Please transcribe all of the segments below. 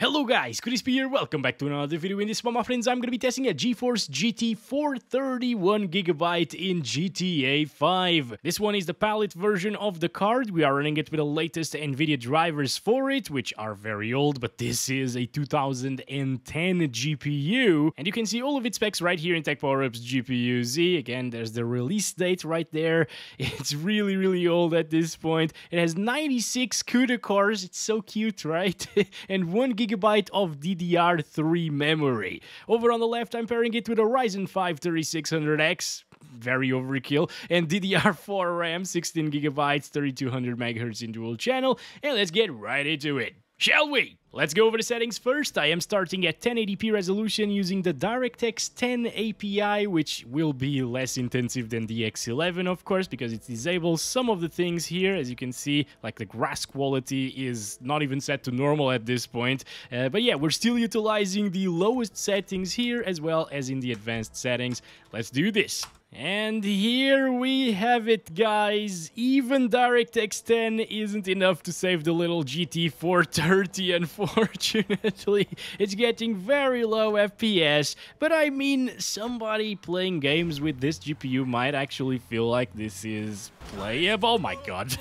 Hello guys, Crispy here, welcome back to another video. In this one, my friends, I'm going to be testing a GeForce GT 431GB in GTA 5. This one is the Palit version of the card. We are running it with the latest Nvidia drivers for it, which are very old, but this is a 2010 GPU. And you can see all of its specs right here in Tech Power-Up's GPU Z. Again, there's the release date right there. It's really old at this point. It has 96 CUDA cores, it's so cute, right? And 1 GB of DDR3 memory. Over on the left, I'm pairing it with a Ryzen 5 3600X, very overkill, and DDR4 RAM, 16 GB, 3200 MHz in dual channel, and let's get right into it. Shall we? Let's go over the settings first. I am starting at 1080p resolution using the DirectX 10 API, which will be less intensive than the X11, of course, because it disables some of the things here. As you can see, like the grass quality is not even set to normal at this point. But yeah, we're still utilizing the lowest settings here, as well as in the advanced settings. Let's do this. And here we have it, guys. Even DirectX 10 isn't enough to save the little GT 430, unfortunately. It's getting very low FPS, but I mean, somebody playing games with this GPU might actually feel like this is playable. Oh my god.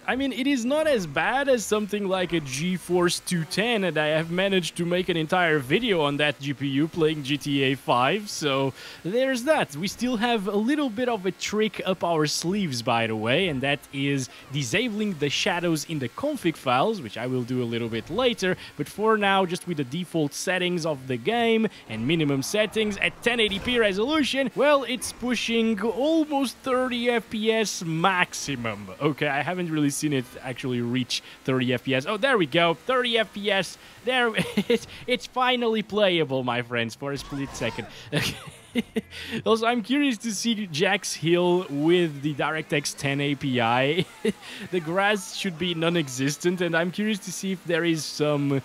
I mean, it is not as bad as something like a GeForce 210, and I have managed to make an entire video on that GPU playing GTA 5, so there's that. We still have a little bit of a trick up our sleeves, by the way, and that is disabling the shadows in the config files, which I will do a little bit later, but for now, just with the default settings of the game and minimum settings at 1080p resolution, well, it's pushing almost 30 FPS maximum. Okay, I haven't really seen it actually reach 30 FPS. Oh, there we go, 30 FPS. There, it's finally playable, my friends, for a split second. Okay. Also, I'm curious to see Jack's Hill with the DirectX 10 API. The grass should be non-existent, and I'm curious to see if there is some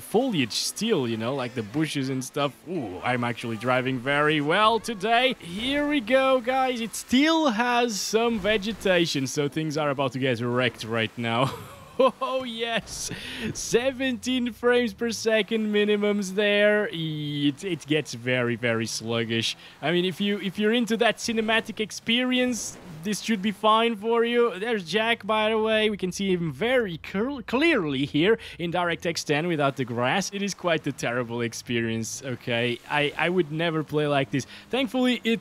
foliage still, you know, like the bushes and stuff. Ooh, I'm actually driving very well today. Here we go, guys. It still has some vegetation, so things are about to get wrecked right now. Oh yes, 17 frames per second minimums there. It gets very sluggish. I mean, if you're into that cinematic experience, this should be fine for you. There's Jack, by the way. We can see him very clearly here in DirectX 10 without the grass. It is quite a terrible experience, okay? I would never play like this. Thankfully, it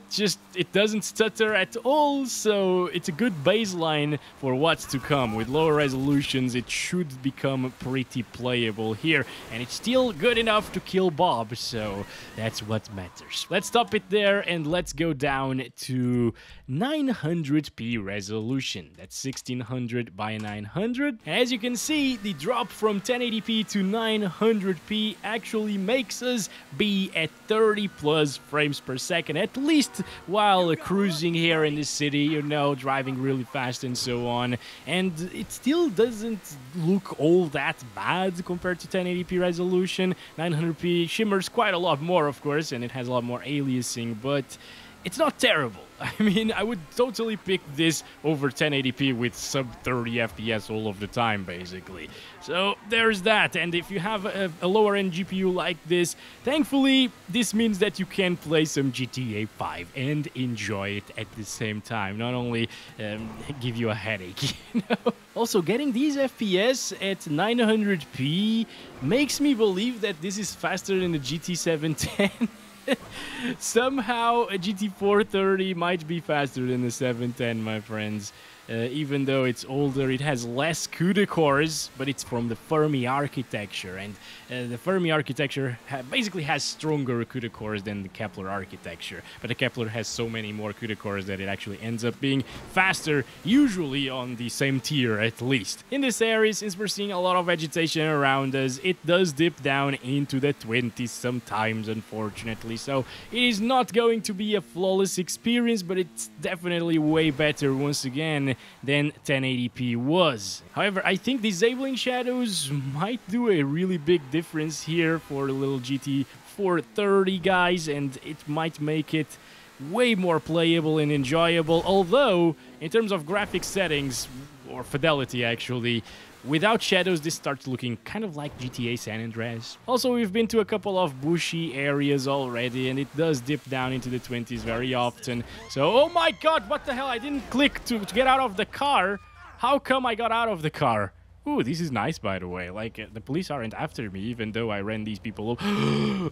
doesn't stutter at all, so it's a good baseline for what's to come. With lower resolutions, it should become pretty playable here, and it's still good enough to kill Bob, so that's what matters. Let's stop it there, and let's go down to 900p resolution. That's 1600 by 900. And as you can see, the drop from 1080p to 900p actually makes us be at 30 plus frames per second, at least while cruising here in the city, you know, driving really fast and so on. And it still doesn't look all that bad compared to 1080p resolution. 900p shimmers quite a lot more, of course, and it has a lot more aliasing, but it's not terrible. I mean, I would totally pick this over 1080p with sub 30 FPS all of the time, basically. So there's that. And if you have a lower end GPU like this, thankfully, this means that you can play some GTA 5 and enjoy it at the same time. Not only give you a headache, you know? Also, getting these FPS at 900p makes me believe that this is faster than the GT 710. Somehow a GT 430 might be faster than the 710, my friends. Even though it's older, it has less CUDA cores, but it's from the Fermi architecture, and the Fermi architecture basically has stronger CUDA cores than the Kepler architecture, but the Kepler has so many more CUDA cores that it actually ends up being faster, usually on the same tier at least. In this area, since we're seeing a lot of vegetation around us, it does dip down into the 20s sometimes, unfortunately, so it is not going to be a flawless experience, but it's definitely way better once again than 1080p was. However, I think disabling shadows might do a really big difference here for the little GT 430, guys, and it might make it way more playable and enjoyable, although in terms of graphics settings, or fidelity actually, Without shadows, this starts looking kind of like GTA San Andreas. Also, we've been to a couple of bushy areas already, and it does dip down into the 20s very often. So, oh my god, what the hell? I didn't click to get out of the car. How come I got out of the car? Ooh, this is nice, by the way. Like, the police aren't after me, even though I ran these people over.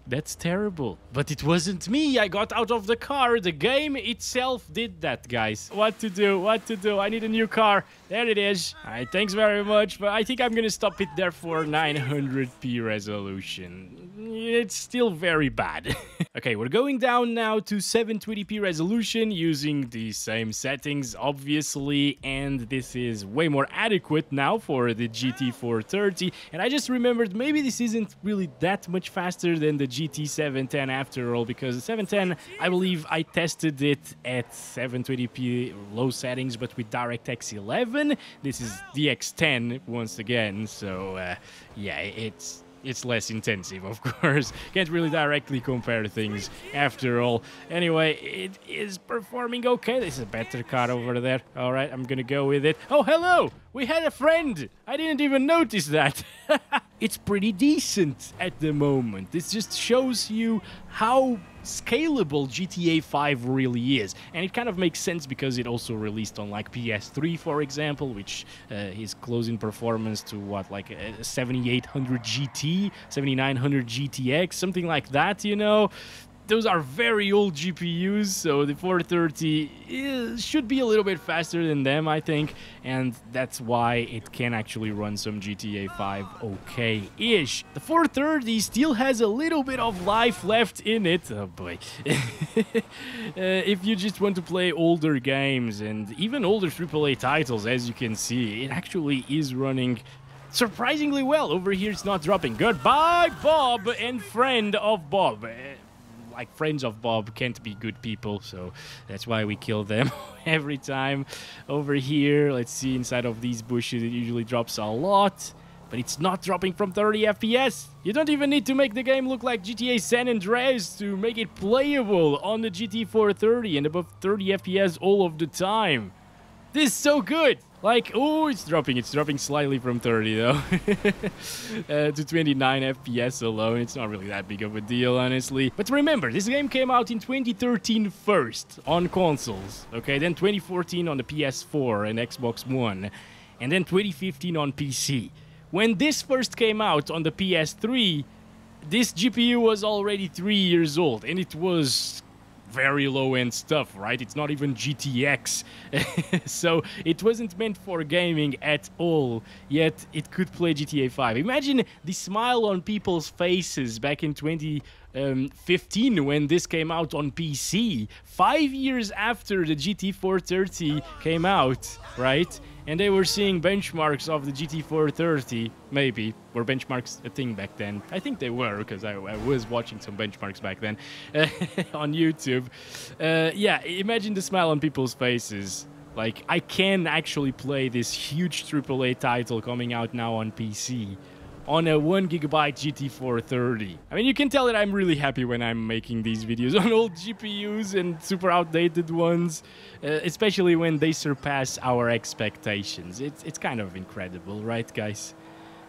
That's terrible. But it wasn't me. I got out of the car. The game itself did that, guys. What to do? What to do? I need a new car. There it is. All right, thanks very much. But I think I'm going to stop it there for 900p resolution. It's still very bad. Okay, we're going down now to 720p resolution using the same settings, obviously. And this is way more adequate now for the GT430. And I just remembered maybe this isn't really that much faster than the GT710 after all, because the 710, I believe I tested it at 720p low settings, but with DirectX 11. This is the X10 once again, so yeah, it's less intensive, of course. Can't really directly compare things after all. Anyway, it is performing okay. This is a better car over there. All right, I'm gonna go with it. Oh, hello! We had a friend! I didn't even notice that. It's pretty decent at the moment. This just shows you how scalable GTA 5 really is. And it kind of makes sense because it also released on like PS3, for example, which is close in performance to what, like a 7800 GT, 7900 GTX, something like that, you know. Those are very old GPUs, so the 430 should be a little bit faster than them, I think, and that's why it can actually run some GTA 5 okay-ish. The 430 still has a little bit of life left in it, oh boy. If you just want to play older games and even older AAA titles, as you can see, it actually is running surprisingly well. Over here it's not dropping. Goodbye, Bob and friend of Bob. Like, friends of Bob can't be good people, so that's why we kill them every time. Over here, let's see, inside of these bushes, it usually drops a lot, but it's not dropping from 30 FPS. You don't even need to make the game look like GTA San Andreas to make it playable on the GT430 and above 30 FPS all of the time. This is so good. Like, oh, it's dropping slightly from 30 though, to 29 FPS alone. It's not really that big of a deal, honestly. But remember, this game came out in 2013 first on consoles, okay? Then 2014 on the PS4 and Xbox One, and then 2015 on PC. When this first came out on the PS3, this GPU was already 3 years old, and it was very low-end stuff, right? It's not even GTX. So it wasn't meant for gaming at all, yet it could play GTA 5. Imagine the smile on people's faces back in 2015 when this came out on PC, 5 years after the GT430 came out, right? And they were seeing benchmarks of the GT430, maybe. Were benchmarks a thing back then? I think they were, because I was watching some benchmarks back then on YouTube. Yeah, imagine the smile on people's faces. Like, I can actually play this huge AAA title coming out now on PC on a 1GB GT430. I mean, you can tell that I'm really happy when I'm making these videos on old GPUs and super outdated ones, especially when they surpass our expectations. It's kind of incredible, right, guys?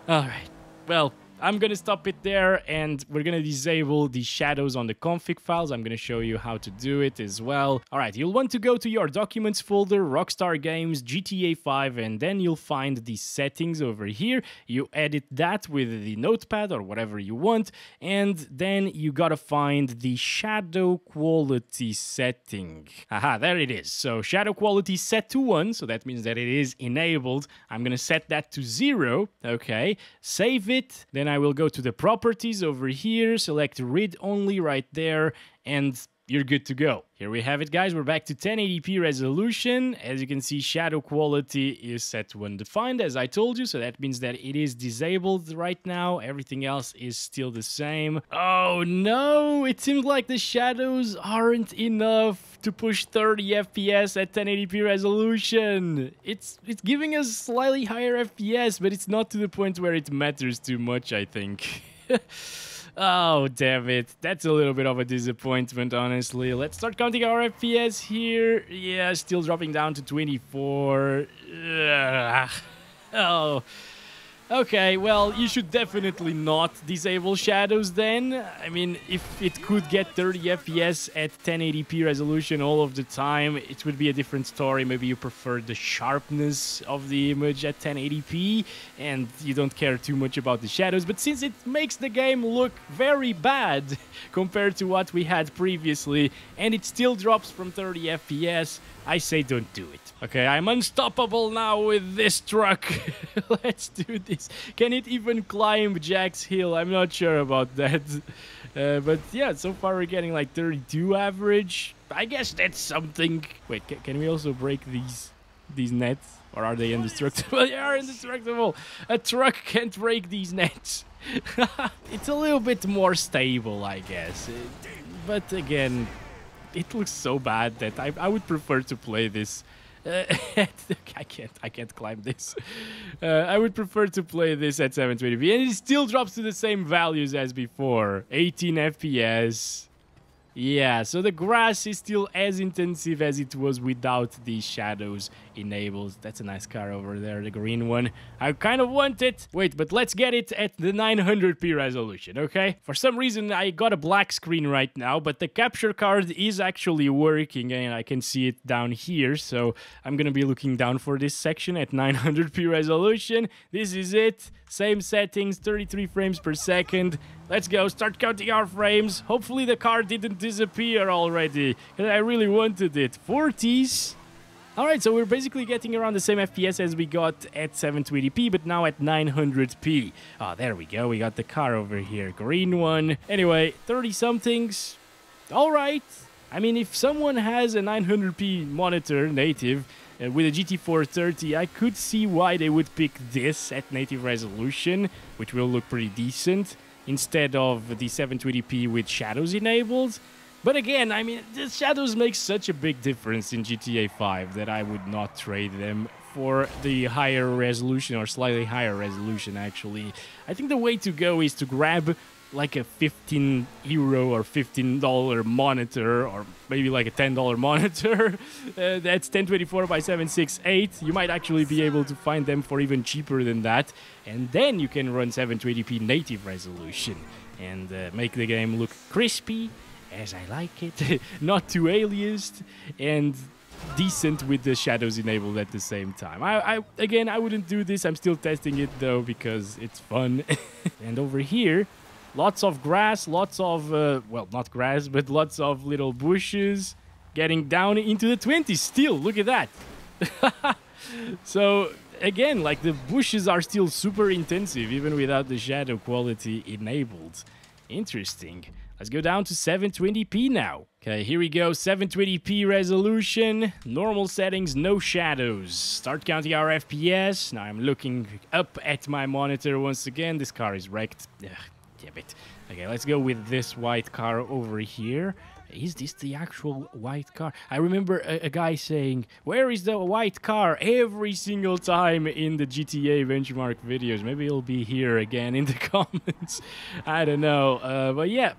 Alright, well, I'm gonna stop it there, and we're gonna disable the shadows on the config files. I'm gonna show you how to do it as well. Alright, you'll want to go to your Documents folder, Rockstar Games, GTA 5, and then you'll find the settings over here. You edit that with the notepad or whatever you want, and then you gotta find the shadow quality setting. Aha, there it is. So shadow quality set to 1, so that means that it is enabled. I'm gonna set that to 0, okay, save it, then I will go to the properties over here, select read only right there, and you're good to go. Here we have it, guys. We're back to 1080p resolution. As you can see, shadow quality is set to undefined, as I told you, so that means that it is disabled right now. Everything else is still the same. Oh no, it seems like the shadows aren't enough to push 30 FPS at 1080p resolution. It's giving us slightly higher FPS, but it's not to the point where it matters too much, I think. Oh, damn it. That's a little bit of a disappointment, honestly. Let's start counting our FPS here. Yeah, still dropping down to 24. Ugh. Oh. Okay, well, you should definitely not disable shadows then. I mean, if it could get 30 FPS at 1080p resolution all of the time, it would be a different story. Maybe you prefer the sharpness of the image at 1080p and you don't care too much about the shadows. But since it makes the game look very bad compared to what we had previously, and it still drops from 30 FPS, I say don't do it. Okay, I'm unstoppable now with this truck. Let's do this. Can it even climb Jack's Hill? I'm not sure about that. But yeah, so far we're getting like 32 average. I guess that's something. Wait, can we also break these nets? Or are they indestructible? They are indestructible. A truck can't break these nets. It's a little bit more stable, I guess. But again, it looks so bad that I would prefer to play this. I can't climb this. I would prefer to play this at 720p, and it still drops to the same values as before. 18 FPS. Yeah, so the grass is still as intensive as it was without the shadows enabled. That's a nice car over there, the green one. I kind of want it. Wait, but let's get it at the 900p resolution, okay? For some reason, I got a black screen right now, but the capture card is actually working, and I can see it down here. So I'm gonna be looking down for this section at 900p resolution. This is it. Same settings, 33 frames per second. Let's go, start counting our frames. Hopefully the car didn't disappear already, because I really wanted it. 40s. Alright, so we're basically getting around the same FPS as we got at 720p, but now at 900p. Oh, there we go, we got the car over here. Green one. Anyway, 30-somethings. Alright. I mean, if someone has a 900p monitor, native, with a GT 430, I could see why they would pick this at native resolution, which will look pretty decent, instead of the 720p with shadows enabled. But again, I mean, the shadows make such a big difference in GTA 5 that I would not trade them for the higher resolution, or slightly higher resolution, actually. I think the way to go is to grab like a €15 or $15 monitor, or maybe like a $10 monitor. That's 1024 by 768. You might actually be able to find them for even cheaper than that, and then you can run 720p native resolution and make the game look crispy as I like it, not too aliased, and decent with the shadows enabled at the same time. Again, I wouldn't do this. I'm still testing it though because it's fun. And over here, lots of grass, lots of, well, not grass, but lots of little bushes getting down into the 20s still. Look at that. So, again, like the bushes are still super intensive, even without the shadow quality enabled. Interesting. Let's go down to 720p now. Okay, here we go. 720p resolution, normal settings, no shadows. Start counting our FPS. Now I'm looking up at my monitor once again. This car is wrecked. Ugh. Damn it. Okay, let's go with this white car over here. Is this the actual white car? I remember a guy saying, where is the white car? Every single time in the GTA benchmark videos. Maybe it'll be here again in the comments. I don't know. But yeah,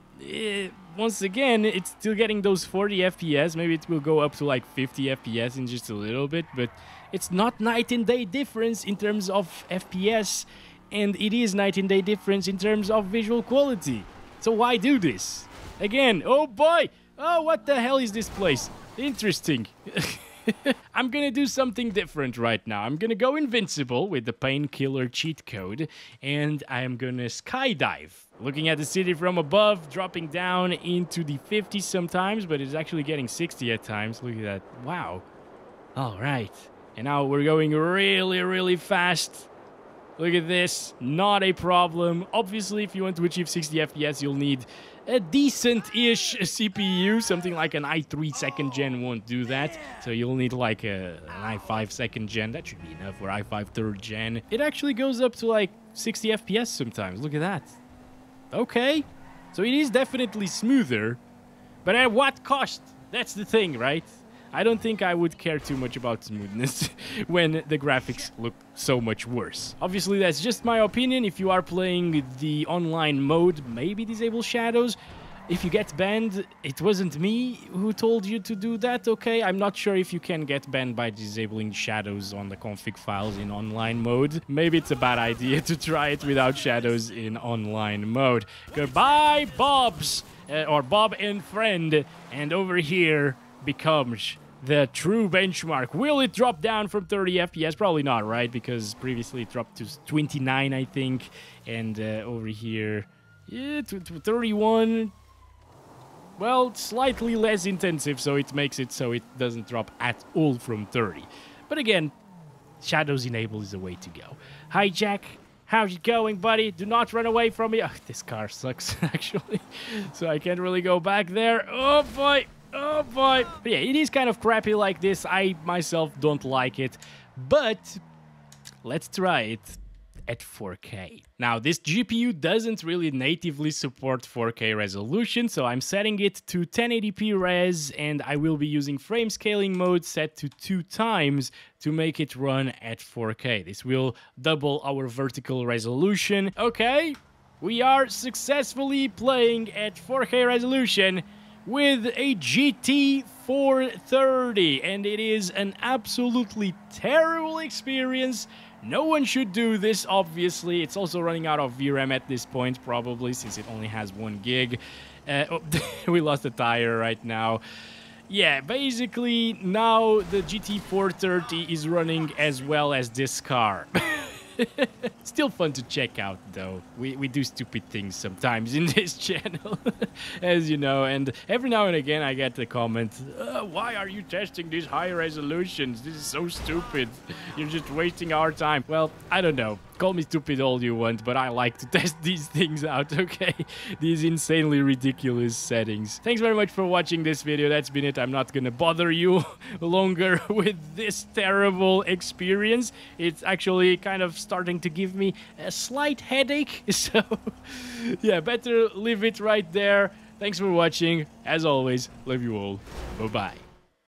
once again, it's still getting those 40 FPS. Maybe it will go up to like 50 FPS in just a little bit. But it's not night and day difference in terms of FPS. And it is night and day difference in terms of visual quality. So why do this? Again, oh boy! Oh, what the hell is this place? Interesting. I'm gonna do something different right now. I'm gonna go invincible with the painkiller cheat code, and I'm gonna skydive. Looking at the city from above, dropping down into the 50s sometimes, but it's actually getting 60 at times. Look at that. Wow. Alright. And now we're going really, really fast. Look at this, not a problem. Obviously, if you want to achieve 60 FPS, you'll need a decent-ish CPU. Something like an i3 2nd gen won't do that. So you'll need like an i5 2nd gen. That should be enough, or i5 3rd gen. It actually goes up to like 60 FPS sometimes. Look at that. Okay. So it is definitely smoother. But at what cost? That's the thing, right? I don't think I would care too much about smoothness when the graphics look so much worse. Obviously, that's just my opinion. If you are playing the online mode, maybe disable shadows. If you get banned, it wasn't me who told you to do that, okay? I'm not sure if you can get banned by disabling shadows on the config files in online mode. Maybe it's a bad idea to try it without shadows in online mode. Goodbye, Bobs! Or Bob and Friend. And over here becomes the true benchmark. Will it drop down from 30 FPS? Probably not, right? Because previously it dropped to 29, I think. And over here, yeah, to 31... Well, slightly less intensive, so it makes it so it doesn't drop at all from 30. But again, shadows enable is the way to go. Hi, Jack. How's it going, buddy? Do not run away from me. Oh, this car sucks, actually. So I can't really go back there. Oh, boy. Oh, boy. But yeah, it is kind of crappy like this. I, myself, don't like it. But let's try it at 4K. Now, this GPU doesn't really natively support 4K resolution, so I'm setting it to 1080p res, and I will be using frame scaling mode set to 2 times to make it run at 4K. This will double our vertical resolution. Okay, we are successfully playing at 4K resolution with a GT 430, and it is an absolutely terrible experience. No one should do this, obviously. It's also running out of VRAM at this point, probably, since it only has 1 gig. Oh, we lost a tire right now. Yeah, basically, now the GT 430 is running as well as this car. Still fun to check out, though. We do stupid things sometimes in this channel, as you know, and every now and again I get the comment, why are you testing these high resolutions? This is so stupid. You're just wasting our time. Well, I don't know. Call me stupid all you want, but I like to test these things out, okay? These insanely ridiculous settings. Thanks very much for watching this video. That's been it. I'm not gonna bother you longer with this terrible experience. It's actually kind of starting to give me a slight headache, so yeah, better leave it right there. Thanks for watching. As always, love you all. Bye-bye.